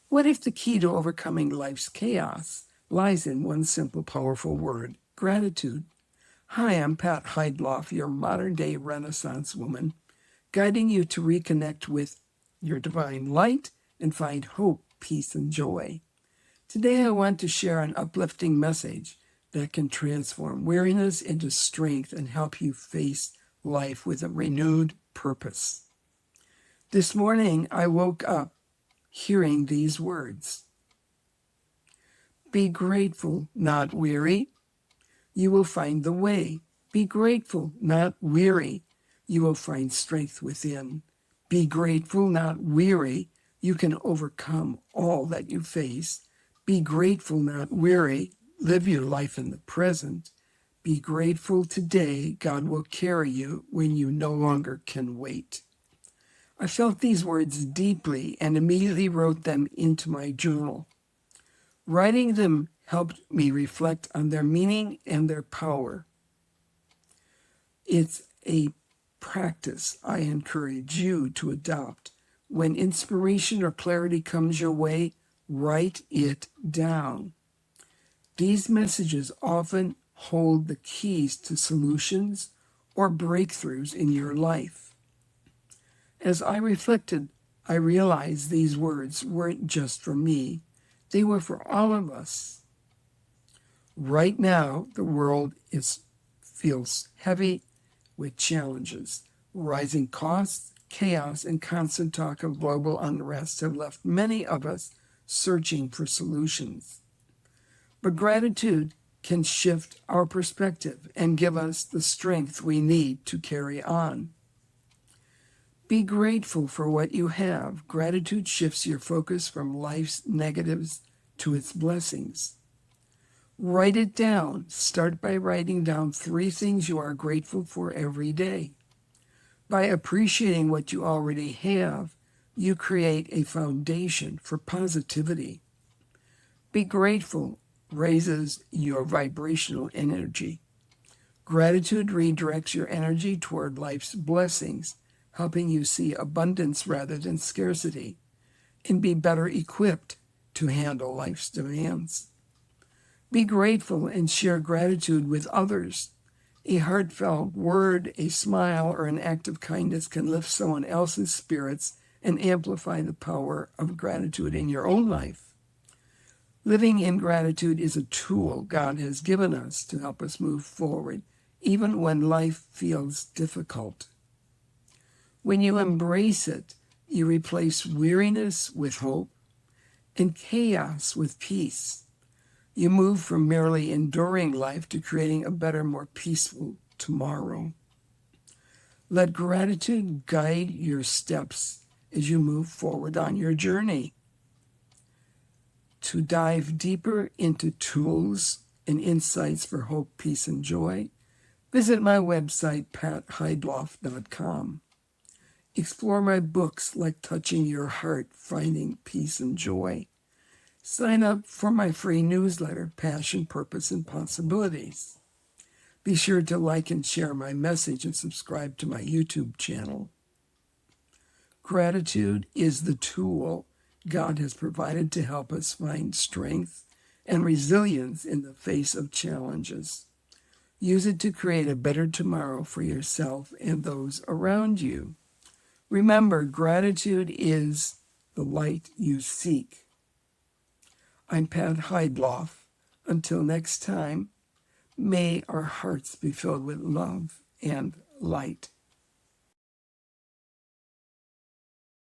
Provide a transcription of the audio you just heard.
What if the key to overcoming life's chaos lies in one simple, powerful word: gratitude? Hi, I'm Pat Heydlauff, your modern-day Renaissance woman, guiding you to reconnect with your divine light and find hope, peace, and joy. Today, I want to share an uplifting message that can transform weariness into strength and help you face life with a renewed purpose. This morning, I woke up hearing these words: be grateful, not weary. You will find the way. Be grateful, not weary. You will find strength within. Be grateful, not weary. You can overcome all that you face. Be grateful, not weary. Live your life in the present. Be grateful today. God will carry you when you no longer can wait. I felt these words deeply and immediately wrote them into my journal. Writing them helped me reflect on their meaning and their power. It's a practice I encourage you to adopt. When inspiration or clarity comes your way, write it down. These messages often hold the keys to solutions or breakthroughs in your life. As I reflected, I realized these words weren't just for me. They were for all of us. Right now, the world feels heavy with challenges. Rising costs, chaos, and constant talk of global unrest have left many of us searching for solutions. But gratitude can shift our perspective and give us the strength we need to carry on. Be grateful for what you have. Gratitude shifts your focus from life's negatives to its blessings. Write it down. Start by writing down 3 things you are grateful for every day. By appreciating what you already have, you create a foundation for positivity. Be grateful raises your vibrational energy. Gratitude redirects your energy toward life's blessings, helping you see abundance rather than scarcity, and be better equipped to handle life's demands. Be grateful and share gratitude with others. A heartfelt word, a smile, or an act of kindness can lift someone else's spirits and amplify the power of gratitude in your own life. Living in gratitude is a tool God has given us to help us move forward, even when life feels difficult. When you embrace it, you replace weariness with hope and chaos with peace. You move from merely enduring life to creating a better, more peaceful tomorrow. Let gratitude guide your steps as you move forward on your journey. To dive deeper into tools and insights for hope, peace, and joy, visit my website, patheydlauff.com. Explore my books like Touching Your Heart, Finding Peace and Joy. Sign up for my free newsletter, Passion, Purpose, and Possibilities. Be sure to like and share my message and subscribe to my YouTube channel. Gratitude is the tool God has provided to help us find strength and resilience in the face of challenges. Use it to create a better tomorrow for yourself and those around you. Remember, gratitude is the light you seek. I'm Pat Heydlauff. Until next time, may our hearts be filled with love and light.